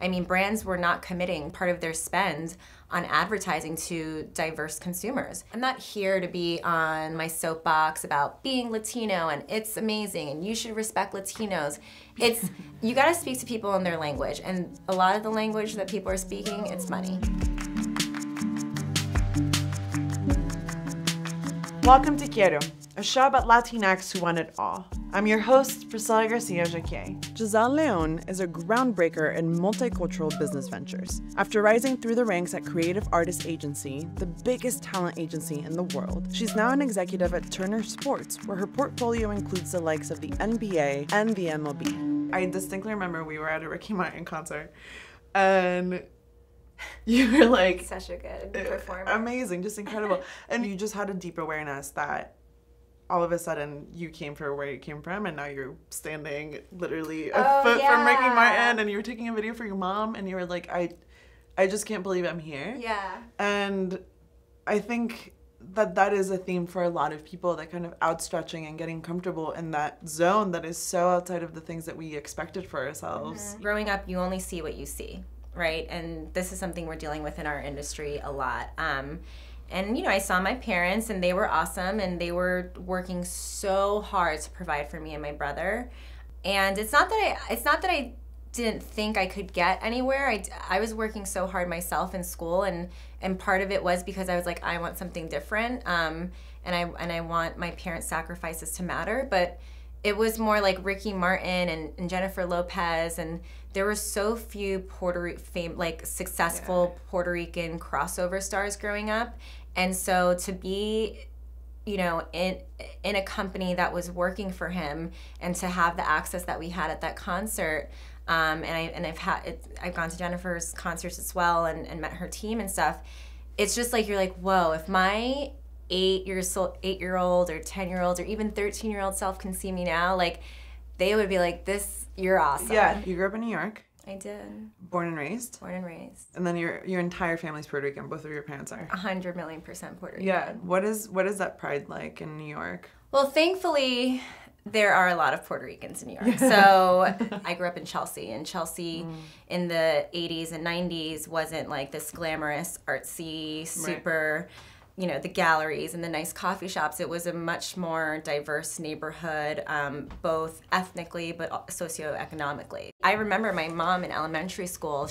I mean, brands were not committing part of their spend on advertising to diverse consumers. I'm not here to be on my soapbox about being Latino and it's amazing and you should respect Latinos. It's, you gotta speak to people in their language, and a lot of the language that people are speaking, it's money. Welcome to QUIERO, a show about Latinx who want it all. I'm your host, Priscilla Garcia-Jaquier. Giselle Leon is a groundbreaker in multicultural business ventures. After rising through the ranks at Creative Artist Agency, the biggest talent agency in the world, she's now an executive at Turner Sports, where her portfolio includes the likes of the NBA and the MLB. I distinctly remember we were at a Ricky Martin concert, and you were like... Such a good performer. Amazing, just incredible. And you just had a deep awareness that all of a sudden you came from where you came from, and now you're standing literally a foot from Ricky Martin, and you were taking a video for your mom, and you were like, I just can't believe I'm here. Yeah. And I think that is a theme for a lot of people, that kind of outstretching and getting comfortable in that zone that is so outside of the things that we expected for ourselves. Mm-hmm. Growing up, you only see what you see, right? And this is something we're dealing with in our industry a lot. And, you know, I saw my parents, and they were awesome, and they were working so hard to provide for me and my brother. And it's not that I didn't think I could get anywhere. I was working so hard myself in school, and part of it was because I was like, I want something different, and I want my parents' sacrifices to matter. But it was more like Ricky Martin and Jennifer Lopez, and there were so few successful Puerto Rican crossover stars growing up. And so to be, you know, in a company that was working for him, and to have the access that we had at that concert, and I've gone to Jennifer's concerts as well, and met her team and stuff. It's just like, you're like, whoa, if my 8-year-old or 10-year-old or even 13-year-old self can see me now, like, they would be like, you're awesome. Yeah, you grew up in New York. I did. Born and raised? Born and raised. And then your entire family's Puerto Rican. Both of your parents are. 100 million% Puerto Rican. Yeah. What is that pride like in New York? Well, thankfully, there are a lot of Puerto Ricans in New York. So I grew up in Chelsea, and Chelsea in the 80s and 90s wasn't like this glamorous, artsy, super... you know, the galleries and the nice coffee shops. It was a much more diverse neighborhood, both ethnically but socioeconomically. I remember my mom in elementary school,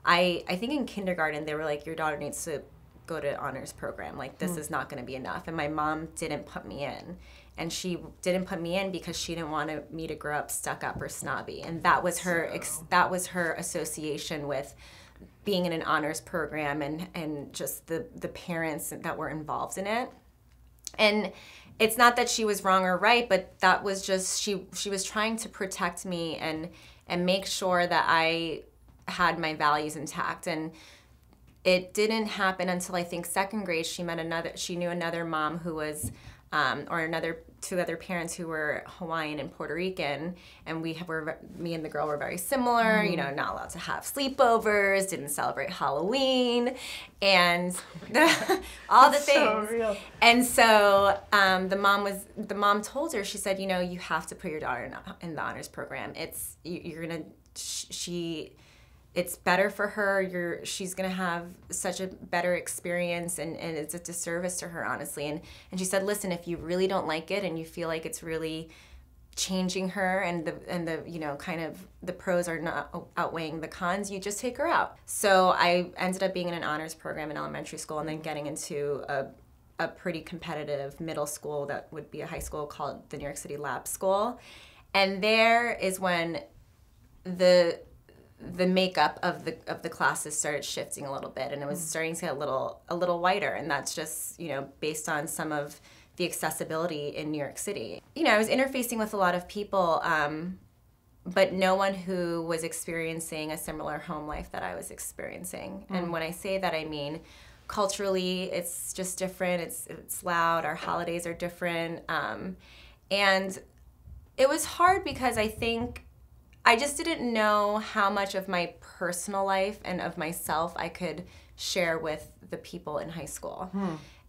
I think in kindergarten, they were like, your daughter needs to go to honors program. Like, this is not going to be enough. And my mom didn't put me in. And she didn't put me in because she didn't want me to grow up stuck up or snobby. And that was her association with being in an honors program, and just the parents that were involved in it. And it's not that she was wrong or right, but that was just, she was trying to protect me and make sure that I had my values intact. And it didn't happen until I think second grade. She knew another mom who was, two other parents who were Hawaiian and Puerto Rican, and me and the girl were very similar, you know, not allowed to have sleepovers, didn't celebrate Halloween, and all the things. So real. And so the mom told her, she said, you know, you have to put your daughter in the honors program. It's better for her. She's gonna have such a better experience, and it's a disservice to her, honestly. And she said, listen, if you really don't like it and you feel like it's really changing her, and the you know, kind of the pros are not outweighing the cons, you just take her out. So I ended up being in an honors program in elementary school, and then getting into a pretty competitive middle school that would be a high school called the New York City Lab School. And there is when the makeup of the classes started shifting a little bit, and it was starting to get a little whiter, and that's just, you know, based on some of the accessibility in New York City. You know, I was interfacing with a lot of people, but no one who was experiencing a similar home life that I was experiencing. And when I say that, I mean culturally, it's just different. It's loud. Our holidays are different, and it was hard because I think I just didn't know how much of my personal life and of myself I could share with the people in high school.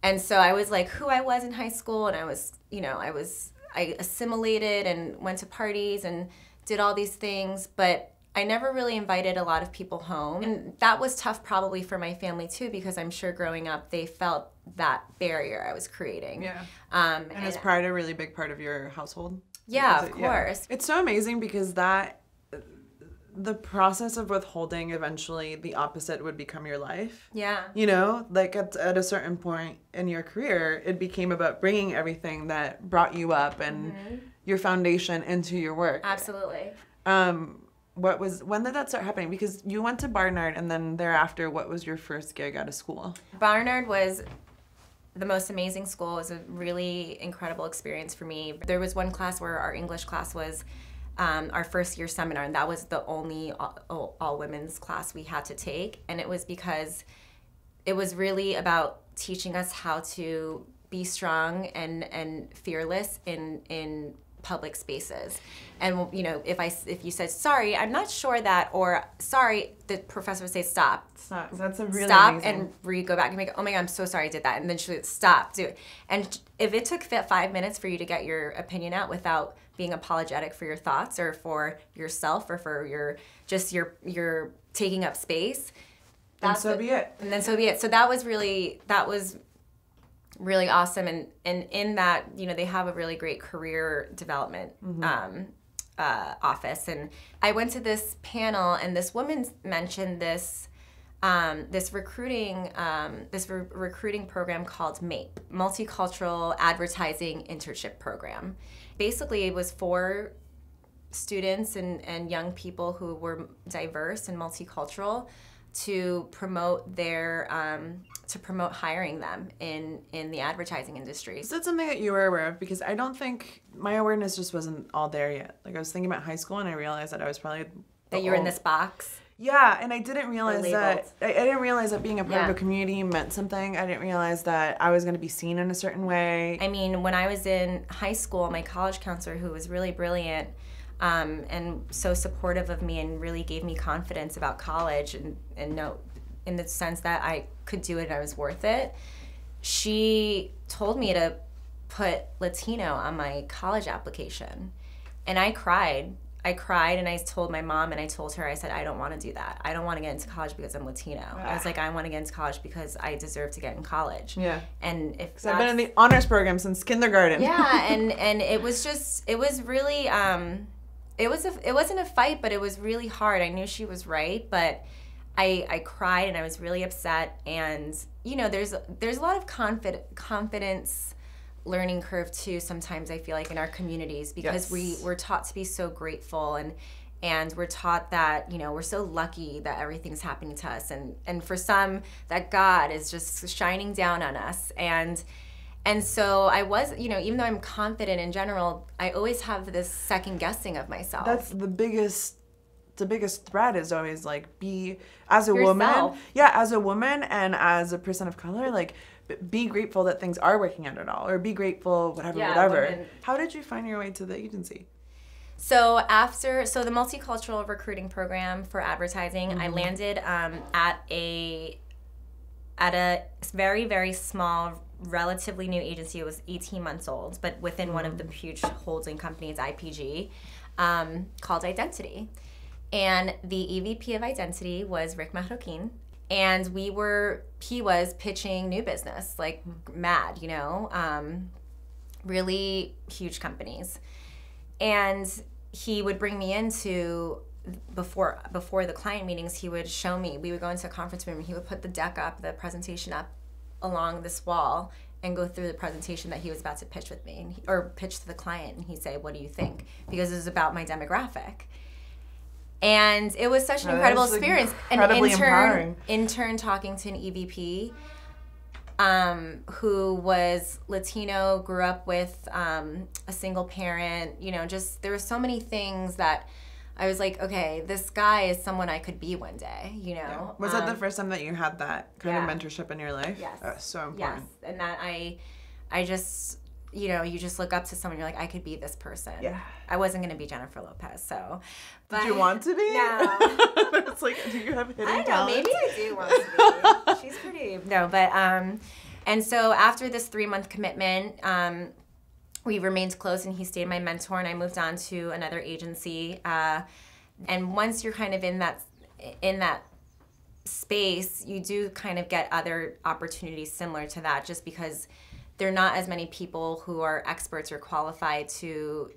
And so I was like who I was in high school, and I was, you know, I assimilated and went to parties and did all these things, but I never really invited a lot of people home. And that was tough probably for my family too, because I'm sure growing up they felt that barrier I was creating. Yeah. And is pride a really big part of your household? Yeah, of course. Yeah. It's so amazing because the process of withholding, eventually the opposite would become your life. Yeah. You know, like at a certain point in your career, it became about bringing everything that brought you up and your foundation into your work. Absolutely. When did that start happening? Because you went to Barnard, and then thereafter, what was your first gig out of school? Barnard was the most amazing school. It was a really incredible experience for me. There was one class where our English class was our first year seminar, and that was the only all women's class we had to take. And it was because it was really about teaching us how to be strong and fearless in public spaces. And you know, if you said sorry, I'm not sure that, or sorry, the professor would say stop. That's a really stop amazing. And go back and make, oh my God, I'm so sorry I did that. And then she would stop, do it. And if it took 5 minutes for you to get your opinion out without being apologetic for your thoughts or for yourself or for your taking up space, And so be it. So that was really awesome. And in that, you know, they have a really great career development office. And I went to this panel, and this woman mentioned this recruiting program called MAPE, Multicultural Advertising Internship Program. Basically, it was for students and young people who were diverse and multicultural to promote hiring them in the advertising industry. Is that something that you were aware of? Because I don't think my awareness just wasn't all there yet. Like, I was thinking about high school, and I realized that I was probably that you were in this box. Yeah, and I didn't realize that. I didn't realize that being a part of a community meant something. I didn't realize that I was going to be seen in a certain way. I mean, when I was in high school, my college counselor, who was really brilliant and so supportive of me and really gave me confidence about college and know in the sense that I could do it and I was worth it, she told me to put Latino on my college application. And I cried and I told my mom and I told her, I said, I don't want to do that. I don't want to get into college because I'm Latino. I was like, I want to get into college because I deserve to get in college. Yeah. And if I've been in the honors program since kindergarten. Yeah, and it was really it wasn't a fight, but it was really hard. I knew she was right, but I cried and I was really upset. And you know, there's a lot of confidence learning curve too sometimes, I feel like, in our communities, because we're taught to be so grateful and we're taught that, you know, we're so lucky that everything's happening to us, and for some that God is just shining down on us, and so I was, you know, even though I'm confident in general, I always have this second guessing of myself. That's the biggest threat, is always like, be as a yourself. woman, as a woman and as a person of color, like, be grateful that things are working out at all, or be grateful, whatever. Women. How did you find your way to the agency? So the multicultural recruiting program for advertising, I landed at a very, very small, relatively new agency. It was 18 months old, but within one of the huge holding companies, IPG, called Identity. And the EVP of Identity was Rick Marroquin. And he was pitching new business, like mad, you know, really huge companies. And he would bring me into, before the client meetings, he would show me, we would go into a conference room and he would put the presentation up along this wall and go through the presentation that he was about to pitch with me, or pitch to the client, and he'd say, what do you think? Because it was about my demographic. And it was such an incredible experience. An intern talking to an EVP who was Latino, grew up with a single parent, you know, just there were so many things that I was like, okay, this guy is someone I could be one day, you know. Yeah. Was that the first time that you had that kind of mentorship in your life? Yes. That's so important. Yes, and that I just, you know, you just look up to someone, you're like, I could be this person. Yeah. I wasn't going to be Jennifer Lopez, so. But did you want to be? No. It's like, do you have hidden talent? I know, maybe I do want to be. She's pretty. No, but, and so after this 3-month commitment, we remained close, and he stayed my mentor, and I moved on to another agency. And once you're kind of in that space, you do kind of get other opportunities similar to that, just because there are not as many people who are experts or qualified to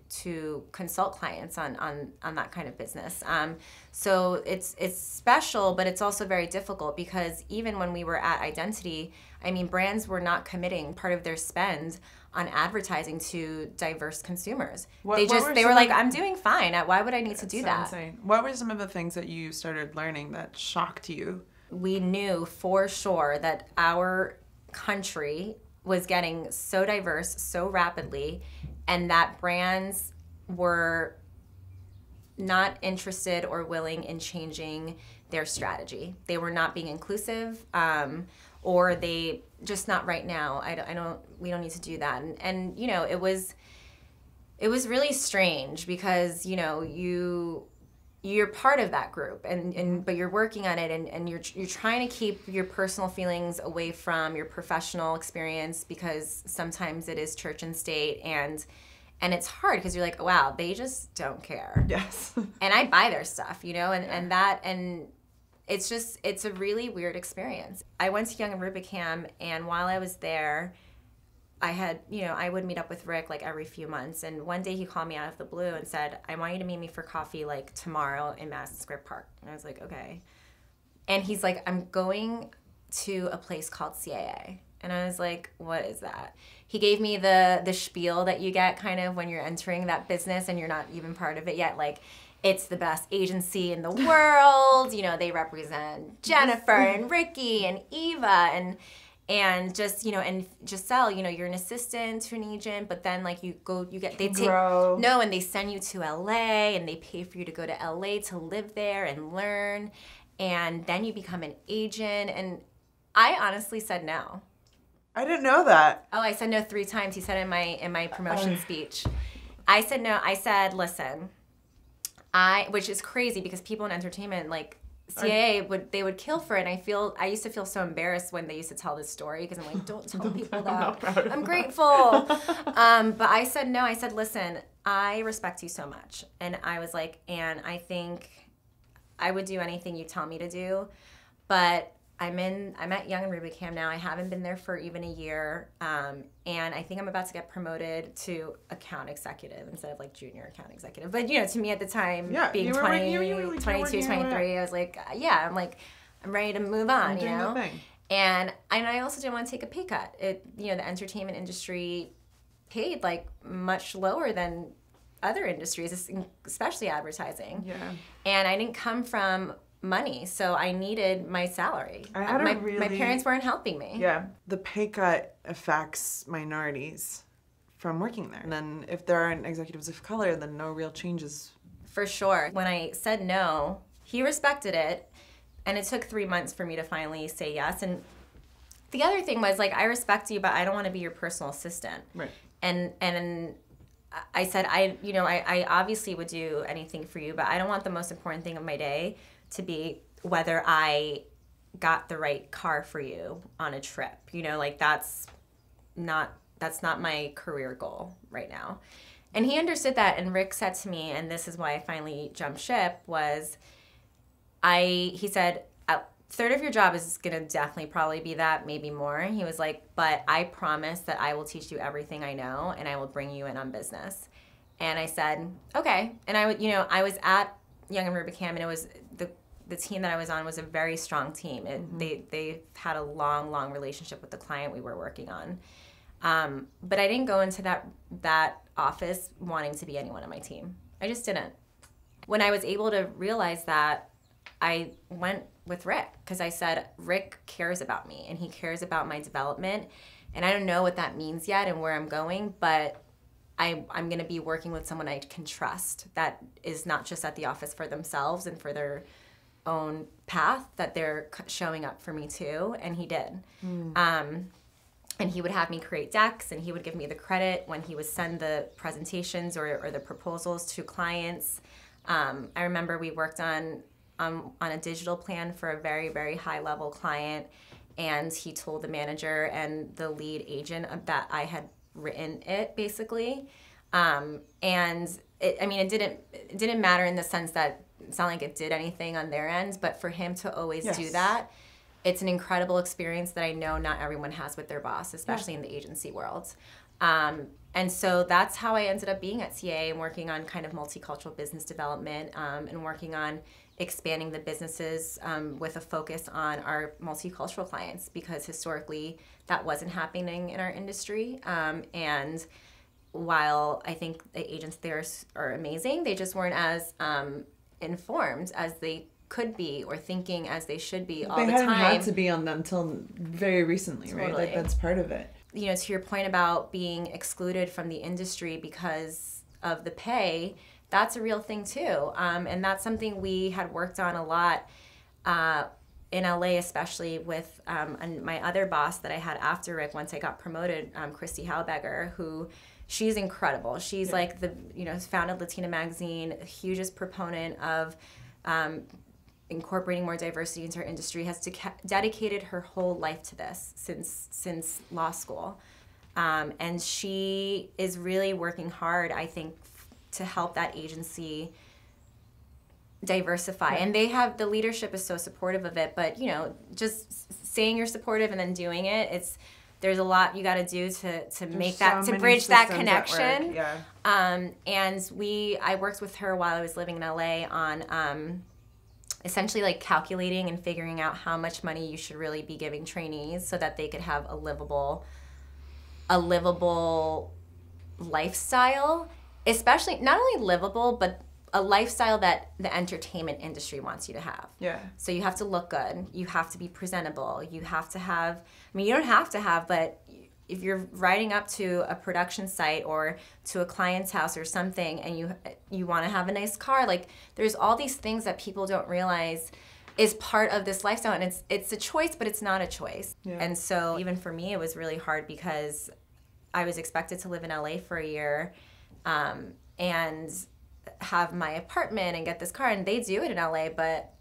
consult clients on that kind of business. So it's special, but it's also very difficult, because even when we were at Identity, I mean, brands were not committing part of their spend on advertising to diverse consumers. They were like, I'm doing fine. Why would I need to do that? Insane. What were some of the things that you started learning that shocked you? We knew for sure that our country was getting so diverse so rapidly, and that brands were not interested or willing in changing their strategy. They were not being inclusive, or they just not right now. We don't need to do that. And you know, it was really strange, because you know, you're part of that group, but you're working on it, and you're trying to keep your personal feelings away from your professional experience, because sometimes it is church and state, and it's hard, because you're like, wow, they just don't care. Yes. And I buy their stuff, you know, and it's a really weird experience. I went to Young and Rubicam, and while I was there, I would meet up with Rick like every few months, and one day he called me out of the blue and said, I want you to meet me for coffee like tomorrow in Madison Square Park. And I was like, okay. And he's like, I'm going to a place called CAA. And I was like, what is that? He gave me the spiel that you get kind of when you're entering that business and you're not even part of it yet. Like, it's the best agency in the world. You know, they represent Jennifer and Ricky and Eva and just, you know, and Giselle, you know, you're an assistant to an agent, but then like and they send you to LA, and they pay for you to go to LA to live there and learn, and then you become an agent. And I honestly said no. I didn't know that. Oh, I said no 3 times. He said in my promotion speech. I said no. I said, listen, which is crazy, because people in entertainment, like, CAA would kill for it, and I used to feel so embarrassed when they used to tell this story, because I'm like, don't tell people that. I'm grateful. But I said no. I said, listen, I respect you so much, and I was like, and I think I would do anything you tell me to do, but I'm at Young and Rubicam now. I haven't been there for even a year, and I think I'm about to get promoted to account executive instead of like junior account executive. But you know, to me at the time, being 22, 23, I was like, I'm ready to move on, you know. And I also didn't want to take a pay cut. The entertainment industry paid like much lower than other industries, especially advertising. Yeah. And I didn't come from money, so I needed my salary. My parents weren't helping me. Yeah, the pay cut affects minorities from working there. And then if there aren't executives of color, then no real changes. For sure. When I said no, he respected it, and it took 3 months for me to finally say yes. And the other thing was, like, I respect you, but I don't want to be your personal assistant. Right. And I said, I obviously would do anything for you, but I don't want the most important thing of my day to be whether I got the right car for you on a trip. You know, like, that's not my career goal right now. And he understood that, and Rick said to me, and this is why I finally jumped ship, was he said, a third of your job is going to definitely probably be that, maybe more. He was like, but I promise that I will teach you everything I know, and I will bring you in on business. And I said, okay. And I was at Young and Rubicam, and it was the team that I was on was a very strong team. They had a long relationship with the client we were working on. But I didn't go into that office wanting to be anyone on my team. I just didn't. When I was able to realize that, I went with Rick, because I said, Rick cares about me, and he cares about my development. And I don't know what that means yet and where I'm going, but I'm going to be working with someone I can trust, that is not just at the office for themselves and for their own path, that they're showing up for me too. And he did. And he would have me create decks, and he would give me the credit when he would send the presentations or the proposals to clients. I remember we worked on a digital plan for a very, very high level client, and he told the manager and the lead agent that I had written it, basically. And it didn't matter in the sense that it's not like it did anything on their end, but for him to always Yes. do that, it's an incredible experience that I know not everyone has with their boss, especially in the agency world. And so that's how I ended up being at CA and working on kind of multicultural business development, and working on expanding the businesses with a focus on our multicultural clients, because historically that wasn't happening in our industry. And while I think the agents there are amazing, they just weren't as informed as they could be or thinking as they should be all the time. They hadn't had to be on them until very recently, right? Like, that's part of it. You know, to your point about being excluded from the industry because of the pay, that's a real thing too. And that's something we had worked on a lot in LA, especially with my other boss that I had after Rick once I got promoted, Christy Halbegger, who she's incredible. She's like founded Latina Magazine, hugest proponent of incorporating more diversity into our industry, has dedicated her whole life to this since law school. And she is really working hard, I think, to help that agency diversify. And the leadership is so supportive of it, but just saying you're supportive and then doing it, there's a lot you got to do to make that, to bridge that connection. And I worked with her while I was living in LA on essentially like calculating and figuring out how much money you should really be giving trainees so that they could have a livable lifestyle, especially not only livable, but a lifestyle that the entertainment industry wants you to have. Yeah. So you have to look good. You have to be presentable. You have to have, you don't have to have, but if you're riding up to a production site or to a client's house or something and you want to have a nice car, like there's all these things that people don't realize is part of this lifestyle, and it's a choice, but it's not a choice. Yeah. And so even for me, it was really hard because I was expected to live in LA for a year and have my apartment and get this car, and they do it in LA, but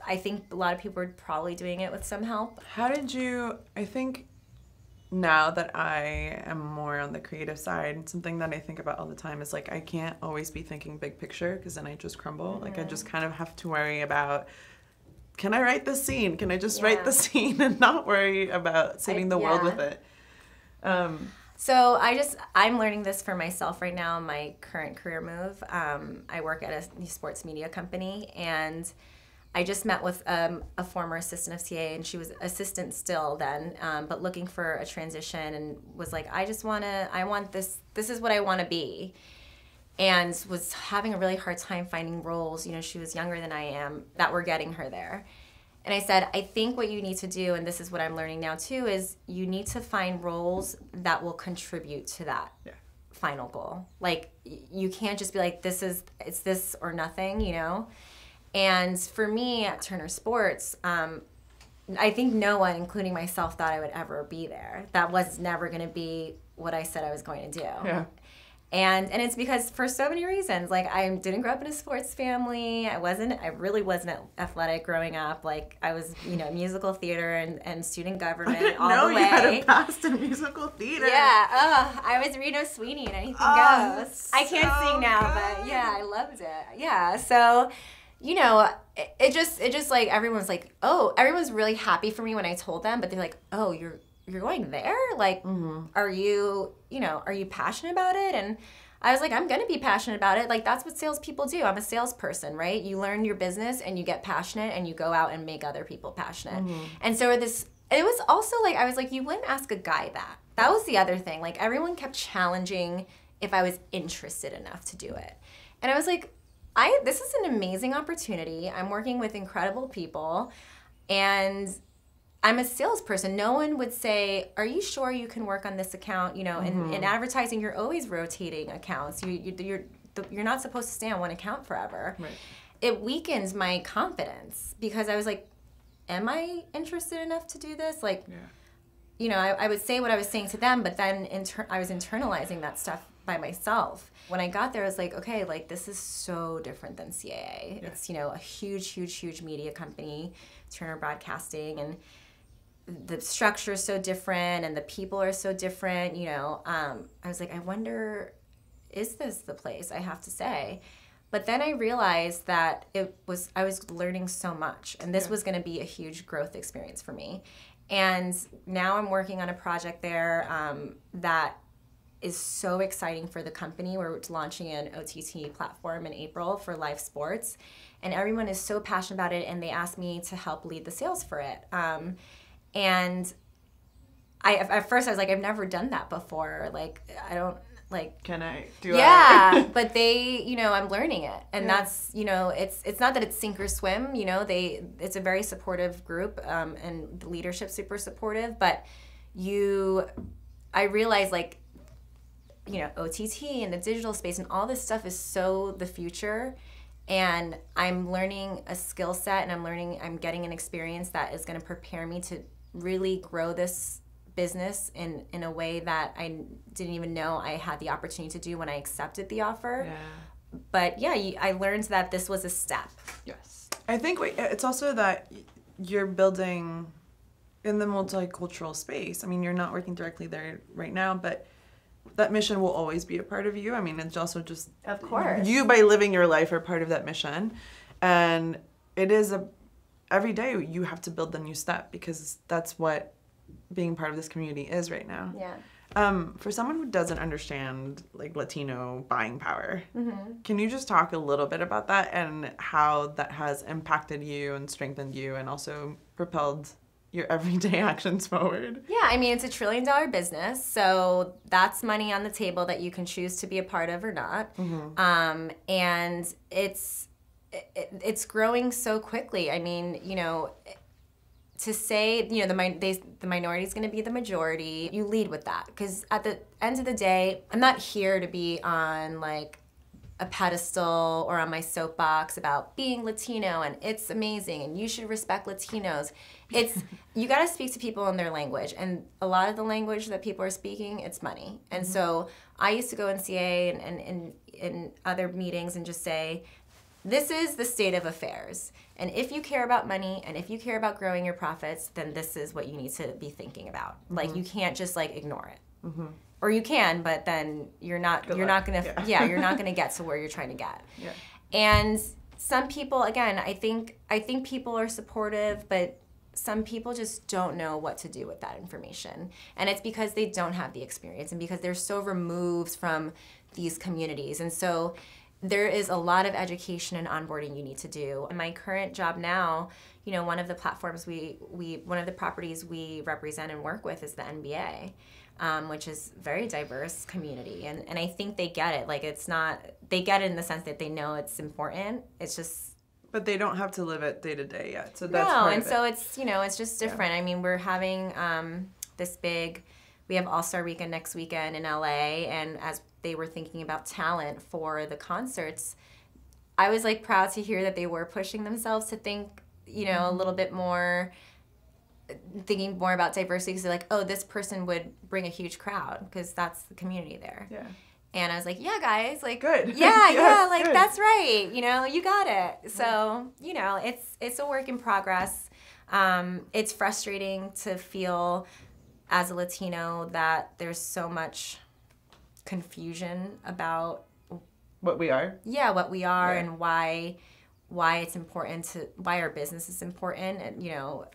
I think a lot of people are probably doing it with some help. I think now that I am more on the creative side, something that I think about all the time is like I can't always be thinking big picture because then I just crumble. Mm-hmm. Like I just kind of have to worry about, can I write this scene? Can I just write the scene and not worry about saving the world with it? So I'm learning this for myself right now in my current career move. I work at a sports media company, and I just met with a former assistant of CA, and she was assistant still then, but looking for a transition, and was like, I want this is what I want to be. And was having a really hard time finding roles, she was younger than I am, that were getting her there. And I said, I think what you need to do, and this is what I'm learning now too, is you need to find roles that will contribute to that final goal. Like, you can't just be like, it's this or nothing, And for me at Turner Sports, I think no one, including myself, thought I would ever be there. That was never going to be what I said I was going to do. Yeah. And it's because for so many reasons. Like, I didn't grow up in a sports family. I really wasn't athletic growing up. Like, I was, musical theater and student government all the way. You had a past in musical theater. Yeah. I was Reno Sweeney and Anything Goes. I can't sing now, but yeah, I loved it. Yeah. So, it just like everyone's like, oh, everyone's really happy for me when I told them, but they're like, oh, you're going there? Like, are you passionate about it? And I was like, I'm going to be passionate about it. Like, that's what salespeople do. I'm a salesperson, right? You learn your business and you get passionate and you go out and make other people passionate. And so it was also like, I was like, you wouldn't ask a guy that. That was the other thing. Like, everyone kept challenging if I was interested enough to do it. And I was like, this is an amazing opportunity. I'm working with incredible people, and I'm a salesperson. No one would say, are you sure you can work on this account? In advertising, you're always rotating accounts. You're not supposed to stay on one account forever. Right. It weakens my confidence because I was like, am I interested enough to do this? Like, I would say what I was saying to them, but then I was internalizing that stuff by myself. When I got there, I was like, okay, like, this is so different than CAA. Yeah. It's, a huge, huge, huge media company, Turner Broadcasting, and the structure is so different and the people are so different. I was like, I wonder, is this the place? I have to say. But then I realized that I was learning so much, and this was going to be a huge growth experience for me. And now I'm working on a project there that is so exciting for the company. We're launching an OTT platform in April for live sports, and everyone is so passionate about it, and they asked me to help lead the sales for it. And at first I was like, I've never done that before. Like, I don't, like, can I do yeah, but they, I'm learning it. And that's, it's not that it's sink or swim, it's a very supportive group, and the leadership's super supportive, but I realized, like, OTT and the digital space and all this stuff is so the future. And I'm learning a skill set, and I'm getting an experience that is going to prepare me to really grow this business in a way that I didn't even know I had the opportunity to do when I accepted the offer. Yeah. But yeah, I learned that this was a step. Yes. I think it's also that you're building in the multicultural space. I mean, you're not working directly there right now, but that mission will always be a part of you. I mean, it's also just, of course, you by living your life are part of that mission. And it is every day you have to build the new step, because that's what being part of this community is right now. Yeah. For someone who doesn't understand, like, Latino buying power, can you just talk a little bit about that and how that has impacted you and strengthened you and also propelled your everyday actions forward? Yeah, I mean, it's $1 trillion business, so that's money on the table that you can choose to be a part of or not. And it's growing so quickly. I mean, to say, the minority is going to be the majority, you lead with that. Because at the end of the day, I'm not here to be on, like, a pedestal or on my soapbox about being Latino and it's amazing and you should respect Latinos. You got to speak to people in their language, and a lot of the language that people are speaking, it's money. And so I used to go in CA and in other meetings and just say, this is the state of affairs. And if you care about money and if you care about growing your profits, then this is what you need to be thinking about. Like, you can't just, like, ignore it. Or you can, but then you're not gonna you're not gonna get to where you're trying to get. Yeah. And some people, again, I think people are supportive, but some people just don't know what to do with that information. And it's because they don't have the experience and because they're so removed from these communities. And so there is a lot of education and onboarding you need to do. In my current job now, one of the platforms one of the properties we represent and work with is the NBA. Which is very diverse community. And I think they get it. Like, they get it in the sense that they know it's important. It's just... But they don't have to live it day to day yet. So that's part of it. So it's, it's just different. Yeah. I mean, we're having we have All-Star Weekend next weekend in LA. And as they were thinking about talent for the concerts, I was, like, proud to hear that they were pushing themselves to think, a little bit more... thinking more about diversity, because they're like, oh, this person would bring a huge crowd because that's the community there. Yeah. And I was like, yeah, guys, like, good. Yeah, like, good. That's right. You got it. So, it's a work in progress. It's frustrating to feel as a Latino that there's so much confusion about what we are. Yeah, what we are, and why it's important why our business is important, and,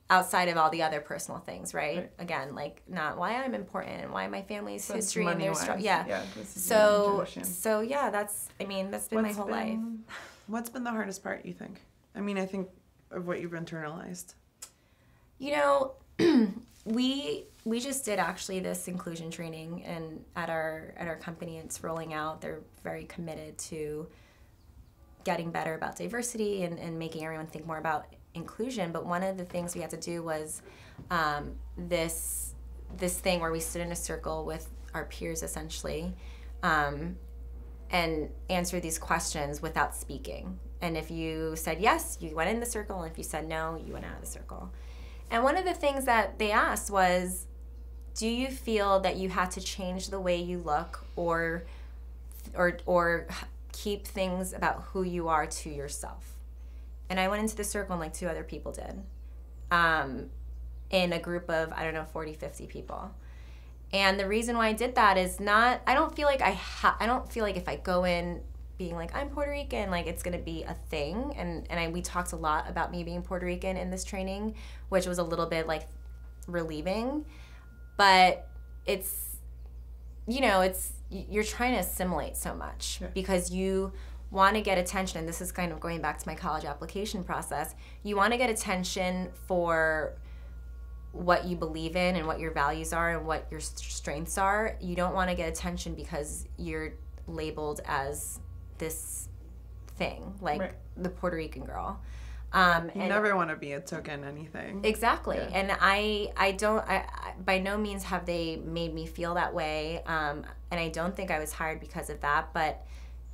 outside of all the other personal things, right? Again, like, not why I'm important and why my family's history and their struggle. Yeah. So yeah, that's been my whole life. What's been the hardest part, you think? I mean, I think of what you've internalized. We just did actually this inclusion training, and at our company, it's rolling out. They're very committed to getting better about diversity and making everyone think more about inclusion. But one of the things we had to do was this thing where we stood in a circle with our peers, essentially, and answer these questions without speaking. And if you said yes, you went in the circle, and if you said no, you went out of the circle. And one of the things that they asked was, do you feel that you had to change the way you look or keep things about who you are to yourself? And I went into the circle, and, like, 2 other people did, in a group of, 40, 50 people. And the reason why I did that is I don't feel like if I go in being like, I'm Puerto Rican, like it's gonna be a thing. And we talked a lot about me being Puerto Rican in this training, which was a little bit like relieving. But it's, you know, you're trying to assimilate so much because you want to get attention. And this is kind of going back to my college application process. You want to get attention for what you believe in and what your values are and what your strengths are. You don't want to get attention because you're labeled as this thing, like the Puerto Rican girl. You never want to be a token anything. Exactly. Yeah. And I don't, by no means have they made me feel that way. And I don't think I was hired because of that. But,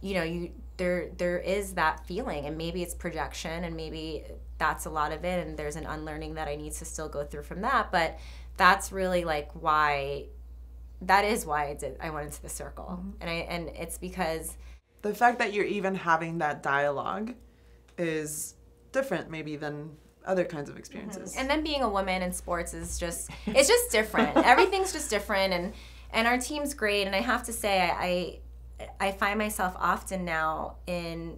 you know, there is that feeling, and maybe it's projection, and maybe that's a lot of it, and there's an unlearning that I need to still go through from that. But that's really like why I went into the circle. Mm-hmm. And it's because the fact that you're even having that dialogue is different maybe than other kinds of experiences. Mm-hmm. And then being a woman in sports is just, it's just different. Everything's just different, and our team's great. And I have to say, I find myself often now in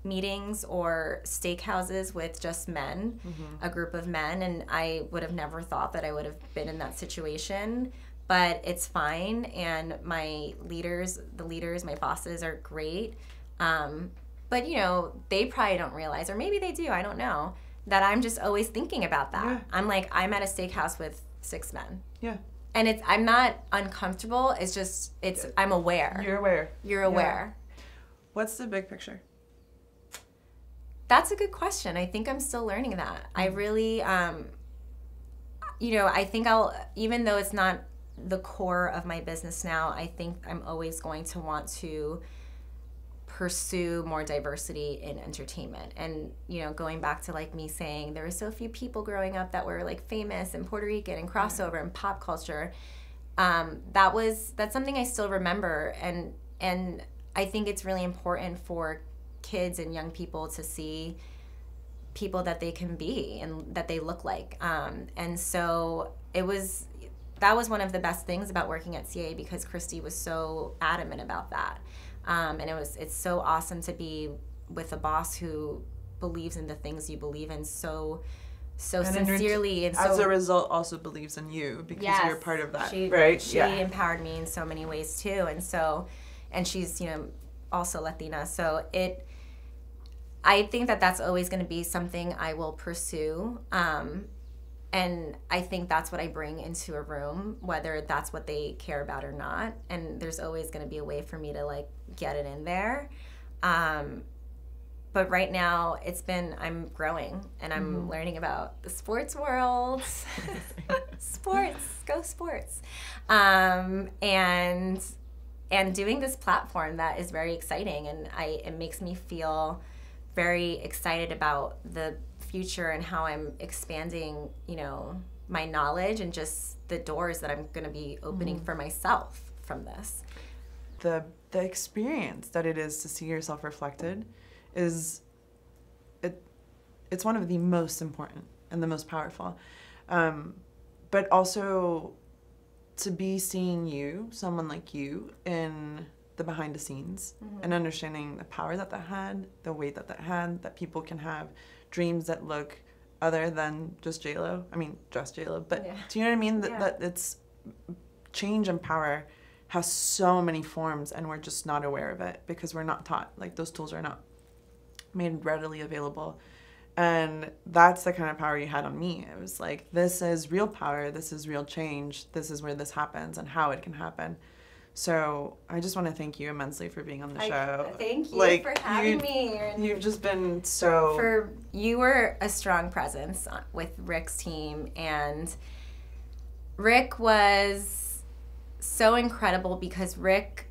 meetings or steakhouses with just men, a group of men, and I would have never thought that I would have been in that situation. But it's fine, and my leaders, my bosses are great. But, you know, they probably don't realize, or maybe they do, I don't know, that I'm just always thinking about that. Yeah. I'm like, I'm at a steakhouse with 6 men. Yeah. And I'm not uncomfortable, it's just, I'm aware. You're aware. You're aware. Yeah. What's the big picture? That's a good question. I think I'm still learning that. I really, you know, I think even though it's not the core of my business now, I think I'm always going to want to pursue more diversity in entertainment. And, you know, going back to like me saying there were so few people growing up that were like famous and Puerto Rican and crossover and pop culture, that's something I still remember. And I think it's really important for kids and young people to see people that they can be and that they look like. And so that was one of the best things about working at CA, because Christy was so adamant about that. And it's so awesome to be with a boss who believes in the things you believe in so sincerely, and as a result also believes in you, because you're part of that, right? She empowered me in so many ways too, and she's, you know, also Latina, so I think that's always going to be something I will pursue. And I think that's what I bring into a room, whether that's what they care about or not. And there's always going to be a way for me to like get it in there. But right now I'm growing, and I'm learning about the sports world. Go sports. And doing this platform that is very exciting, and it makes me feel very excited about the future and how I'm expanding, you know, my knowledge and just the doors that I'm going to be opening for myself from this. The experience that it is to see yourself reflected it's one of the most important and the most powerful. But also to be seeing you, someone like you, in the behind the scenes, and understanding the power that had, the weight that had, that people can have dreams that look other than just J-Lo. I mean, just J-Lo, but do you know what I mean? That it's change and power has so many forms, and we're just not aware of it because we're not taught. Like, those tools are not made readily available. And that's the kind of power you had on me. It was like, this is real power, this is real change, this is where this happens and how it can happen. So I just want to thank you immensely for being on the show. Thank you for having me. You've just been so... You were a strong presence with Rick's team, and Rick was so incredible because Rick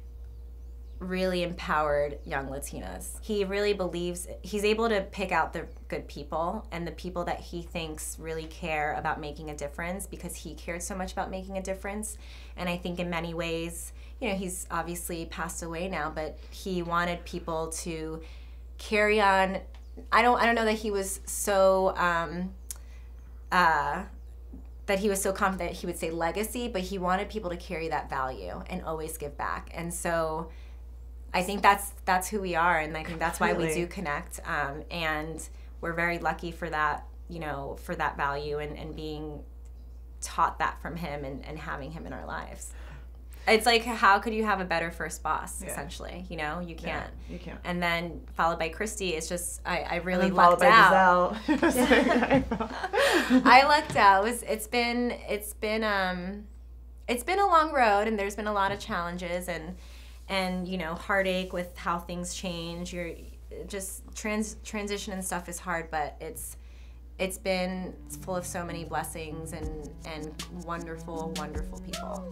really empowered young Latinas. He really believes, he's able to pick out the good people and the people that he thinks really care about making a difference, because he cared so much about making a difference. And I think in many ways, you know, he's obviously passed away now, but he wanted people to carry on. I don't know that he was so that he was so confident he would say legacy, but he wanted people to carry that value and always give back. And so I think that's who we are, and I think that's why we Completely. do connect. And we're very lucky for that, for that value and being taught that from him and having him in our lives. It's like, how could you have a better first boss, essentially? You can't. Yeah, you can't. And then followed by Christy, it's just, I really followed lucked by out. Giselle. I lucked out. It's been a long road, and there's been a lot of challenges and heartache with how things change. You're just transition and stuff is hard, but it's full of so many blessings and wonderful, wonderful people.